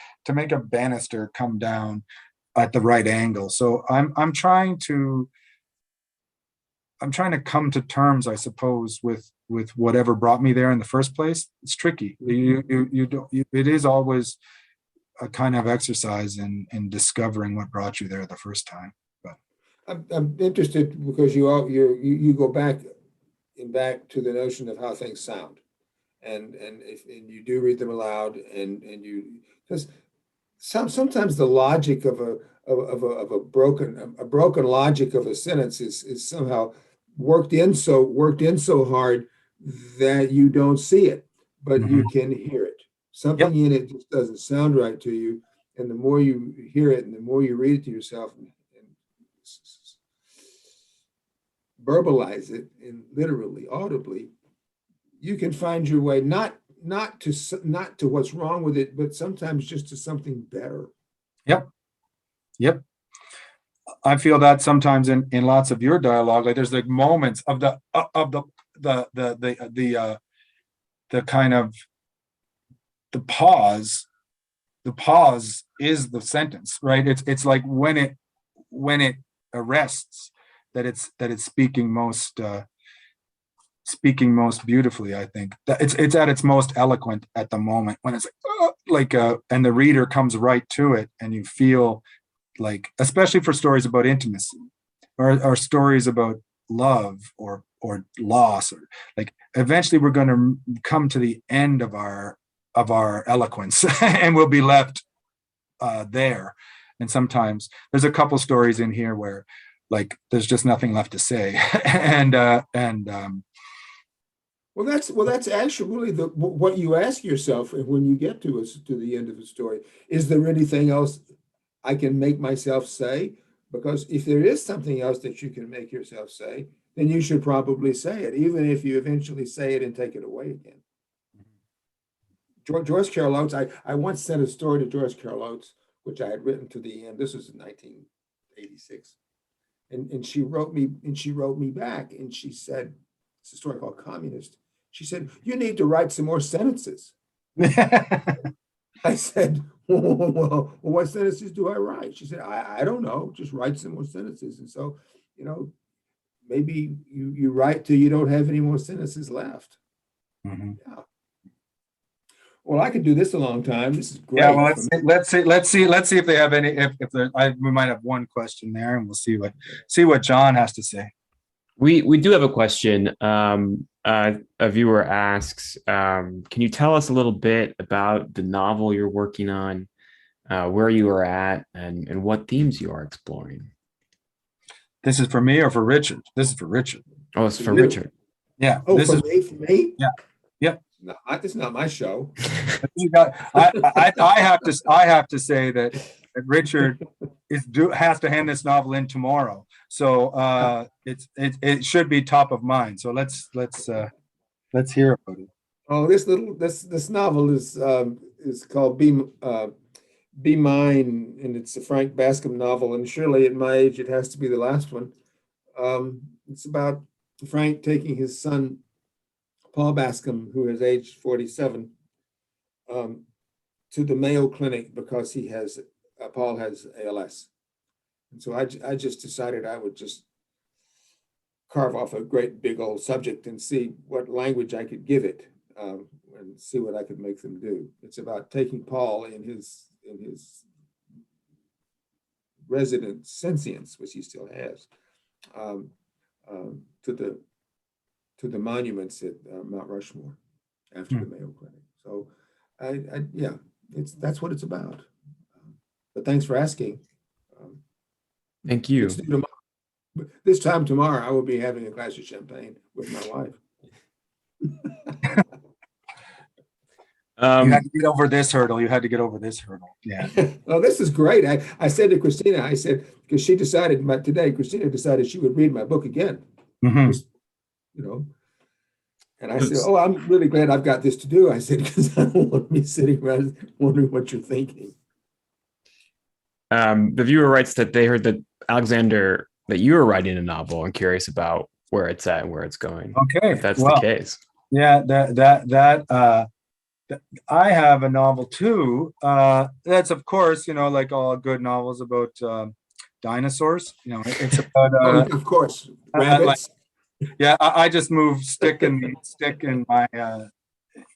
banister come down at the right angle. So I'm trying to come to terms, I suppose, with whatever brought me there in the first place. It's tricky. It is always a kind of exercise in discovering what brought you there the first time. But I'm interested because you go back to the notion of how things sound, and you do read them aloud, and you, because sometimes the logic of a broken logic of a sentence is somehow worked in so hard that you don't see it, but you can hear it. Something in it just doesn't sound right to you, and the more you hear it and the more you read it to yourself and verbalize it, and literally audibly, you can find your way not to what's wrong with it, but sometimes just to something better. Yep. I feel that sometimes in lots of your dialogue, like there's like moments of the kind of the pause. The pause is the sentence, right? It's like when it arrests, that it's speaking most beautifully. I think that it's at its most eloquent at the moment, when it's and the reader comes right to it, and you feel like, especially for stories about intimacy or stories about love or loss, or like, eventually we're going to come to the end of our eloquence and we'll be left there. And sometimes there's a couple stories in here where like there's just nothing left to say. Well, that's actually what you ask yourself when you get to the end of the story. Is there anything else I can make myself say? Because if there is something else that you can make yourself say, then you should probably say it, even if you eventually say it and take it away again. Joyce Carol Oates, I once sent a story to Joyce Carol Oates, which I had written to the end. This was in 1986. And she wrote me back, and she said, it's a story called Communist. She said, you need to write some more sentences. I said, well, what sentences do I write? She said, I don't know, just write some more sentences. And so, maybe you write till you don't have any more sentences left. Mm-hmm. Yeah. Well, I could do this a long time. This is great. Yeah, well, let's see if they have any. If we might have one question there, and we'll see what John has to say. We do have a question. A viewer asks, can you tell us a little bit about the novel you're working on, where you are at, and what themes you are exploring? This is for me or for Richard? This is for Richard. Oh, it's for Richard. Yeah. Oh, for me? Yeah. Yeah. No, it's not my show. I have to say that Richard has to hand this novel in tomorrow, so it should be top of mind. So let's hear about it. Oh, this novel is called Be Mine, and it's a Frank Baskin novel, and surely at my age it has to be the last one. It's about Frank taking his son Paul Bascom, who is aged 47, to the Mayo Clinic because Paul has ALS. And so I just decided I would just carve off a great big old subject and see what language I could give it, and see what I could make them do. It's about taking Paul in his resident sentience, which he still has, to the monuments at Mount Rushmore after the Mayo Clinic. So that's what it's about. But thanks for asking. Thank you. This time tomorrow, I will be having a glass of champagne with with my wife. You had to get over this hurdle. You had to get over this hurdle. Yeah. Well, this is great. I said to Christina, I said, because she decided today, Christina decided she would read my book again. Mhm. Just, you know, and I said, oh, I'm really glad I've got this to do. I said, because I don't want me sitting around wondering what you're thinking. The viewer writes that they heard that Alexander, that you were writing a novel. I'm curious about where it's at and where it's going. Okay. If that's the case. Yeah, I have a novel too. That's of course, like all good novels about dinosaurs. It's about Of course, rabbits. rabbits. I just move stick in my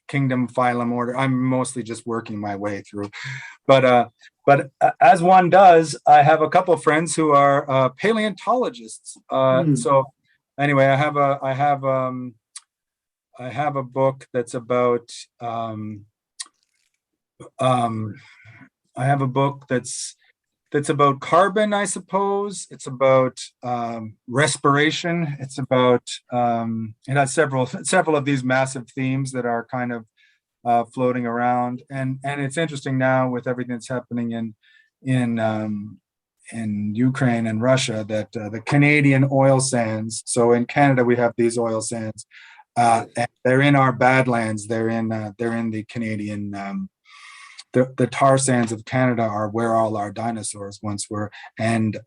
kingdom phylum order. I'm mostly just working my way through, but as one does, I have a couple of friends who are paleontologists. So anyway, I have a book that's about I have a book that's about carbon, I suppose. It's about respiration. It's about it has several of these massive themes that are kind of floating around, and it's interesting now with everything that's happening in Ukraine and Russia that the Canadian oil sands. So in Canada we have these oil sands. And they're in our Badlands. They're in the Canadian. The tar sands of Canada are where all our dinosaurs once were, and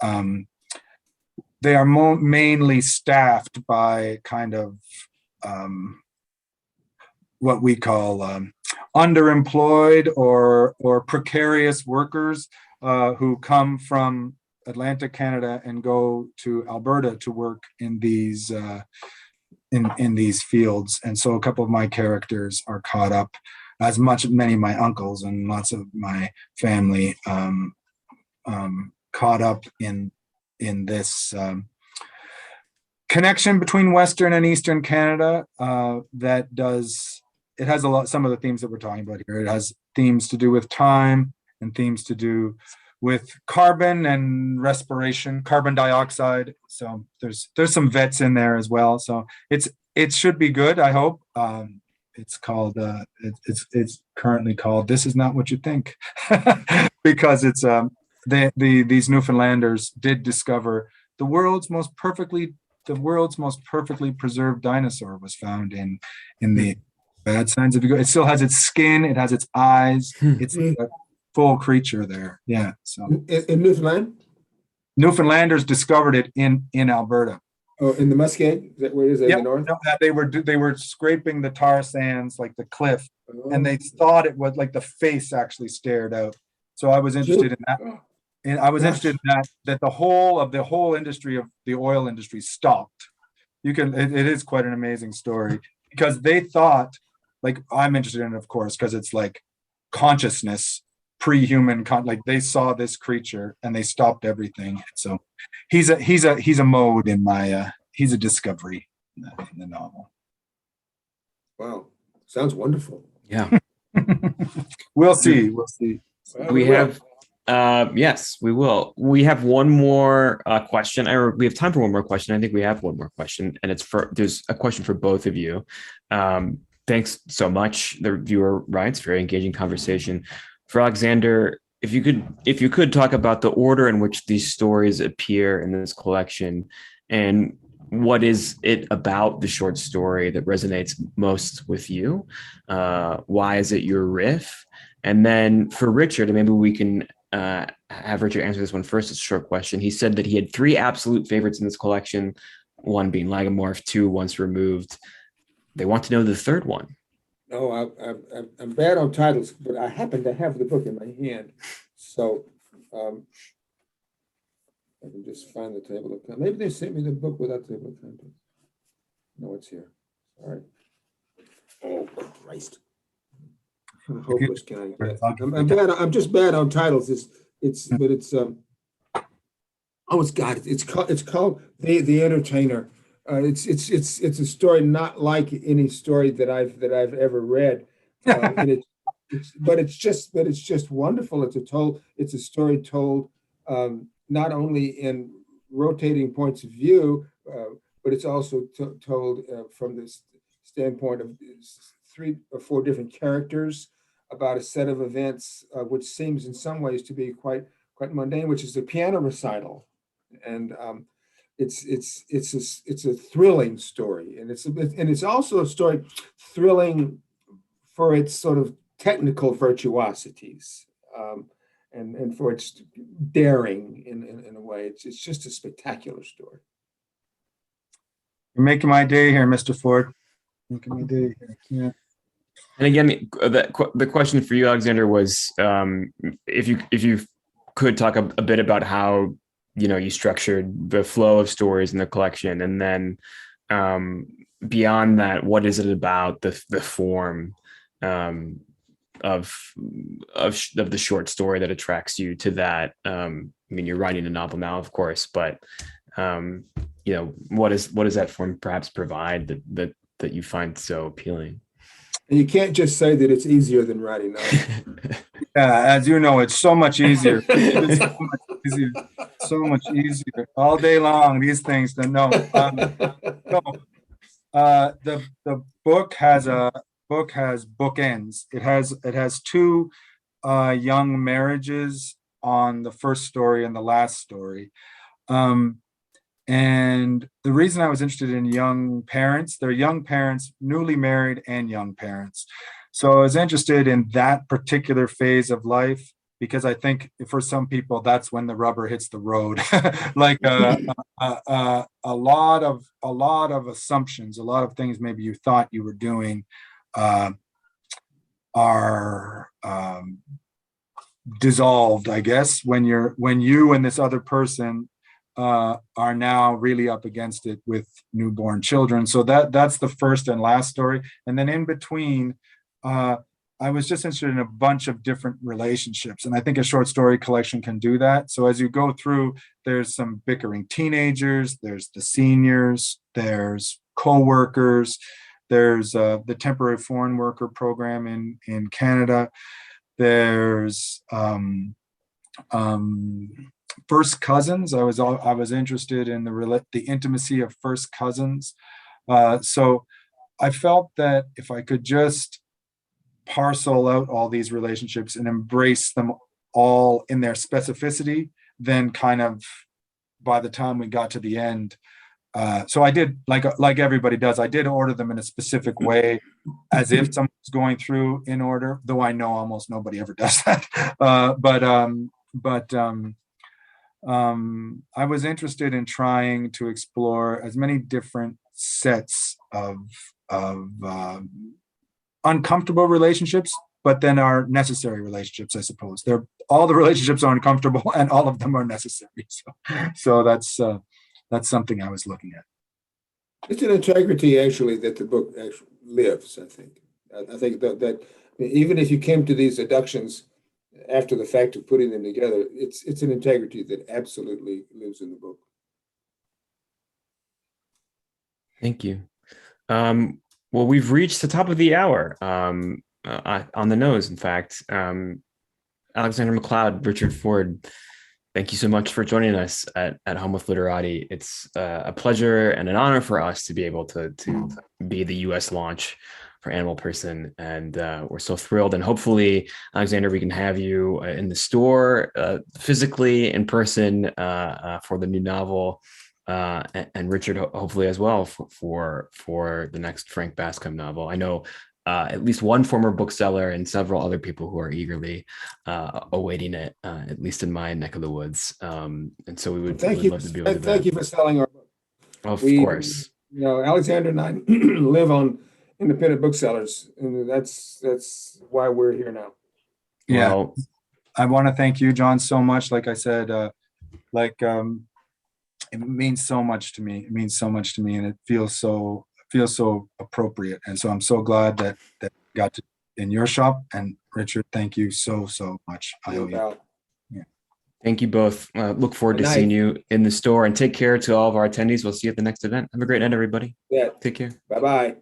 they are mainly staffed by kind of what we call underemployed or precarious workers who come from Atlantic Canada and go to Alberta to work in these. In these fields, and so a couple of my characters are caught up, as many of my uncles and lots of my family caught up in this connection between Western and Eastern Canada. It has some of the themes that we're talking about here. It has themes to do with time and themes to do with carbon and respiration, carbon dioxide. So there's some vets in there as well. So it should be good, I hope. It's called it's currently called "This Is Not What You Think," because it's these Newfoundlanders did discover the world's most perfectly preserved dinosaur was found in the bad signs of. It still has its skin. It has its eyes. It's full creature there. Yeah. So in Newfoundland, Newfoundlanders discovered it in Alberta. Oh, in the Musqueam? Is that where it is? In the north? No, they were scraping the tar sands, like the cliff, and they thought it was like the face actually stared out. So I was interested in that. And I was interested in that the whole industry of the oil industry stopped. It is quite an amazing story because they thought, like, I'm interested in it, of course, because it's like consciousness, pre-human, like they saw this creature and they stopped everything. So he's a mode in my he's a discovery in the novel. Wow, sounds wonderful. Yeah. We'll see. Well, we have yes, we will. We have one more question. We have time for one more question. I think we have one more question, and there's a question for both of you. Thanks so much. The viewer writes, very engaging conversation. For Alexander, if you could talk about the order in which these stories appear in this collection, and what is it about the short story that resonates most with you? Why is it your riff? And then for Richard, and maybe we can have Richard answer this one first. It's a short question. He said that he had 3 absolute favorites in this collection, one being Lagomorph, 2 Once Removed. They want to know the third one. No, I'm bad on titles, but I happen to have the book in my hand. So I can just find the table of contents. Maybe they sent me the book without the table of contents. No, it's here. All right. Oh, Christ. How hopeless can I get? I'm bad. I'm just bad on titles. It's called The Entertainer. It's a story not like any story that I've ever read, and it's just wonderful. It's a story told not only in rotating points of view, but it's also told from this standpoint of 3 or 4 different characters about a set of events, which seems in some ways to be quite mundane, which is the piano recital, and it's a thrilling story, and it's also a story thrilling for its sort of technical virtuosities, and for its daring in a way. It's just a spectacular story. You're making my day here, Mr. Ford. Making my day here. Yeah. And again, the question for you, Alexander, was if you could talk a bit about how you structured the flow of stories in the collection, and then beyond that, what is it about the form of the short story that attracts you to that? I mean, you're writing a novel now, of course, but what does that form perhaps provide that you find so appealing? And you can't just say that it's easier than writing novels. Yeah, as you know, it's so much easier. It's so much easier. So much easier all day long. These things. The book has bookends. It has 2 young marriages on the first story and the last story. And the reason I was interested in young parents, they're young parents, newly married and young parents. So I was interested in that particular phase of life, because I think for some people, that's when the rubber hits the road. Like a lot of assumptions, a lot of things maybe you thought you were doing are dissolved, I guess, when you and this other person are now really up against it with newborn children. So that's the first and last story. And then in between, I was just interested in a bunch of different relationships. And I think a short story collection can do that. So as you go through, there's some bickering teenagers, there's the seniors, there's co-workers, there's the temporary foreign worker program in Canada. There's first cousins. I was interested in the intimacy of first cousins. So I felt that if I could just parcel out all these relationships and embrace them all in their specificity, then kind of by the time we got to the end, so I did like everybody does. I did order them in a specific way, as if someone's going through in order. Though I know almost nobody ever does that. I was interested in trying to explore as many different sets of uncomfortable relationships, but then are necessary relationships, I suppose. All the relationships are uncomfortable and all of them are necessary. So that's something I was looking at. It's an integrity, actually, that the book actually lives, I think. I think that even if you came to these deductions after the fact of putting them together, it's an integrity that absolutely lives in the book. Thank you. Well, we've reached the top of the hour, on the nose, in fact. Alexander MacLeod, Richard Ford, thank you so much for joining us at Home with Literati. It's a pleasure and an honor for us to be able to be the U.S. launch for Animal Person, and we're so thrilled. And hopefully, Alexander, we can have you in the store physically in person for the new novel. And Richard, hopefully as well for the next Frank Baskin novel. I know at least one former bookseller and several other people who are egerly awaiting it, at least in my neck of the woods. And so we would love to be able to do that. Thank you for selling our book. Of course. Alexander and I live on independent booksellers, and that's why we're here now. Yeah, well, I want to thank you, John, so much. Like I said, it means so much to me. It means so much to me, and it feels so appropriate. And so I'm so glad that got to in your shop. And Richard, thank you so much. Thank you both. Look forward to seeing you in the store, and take care to all of our attendees. We'll see you at the next event. Have a great night, everybody. Yeah. Take care. Bye-bye.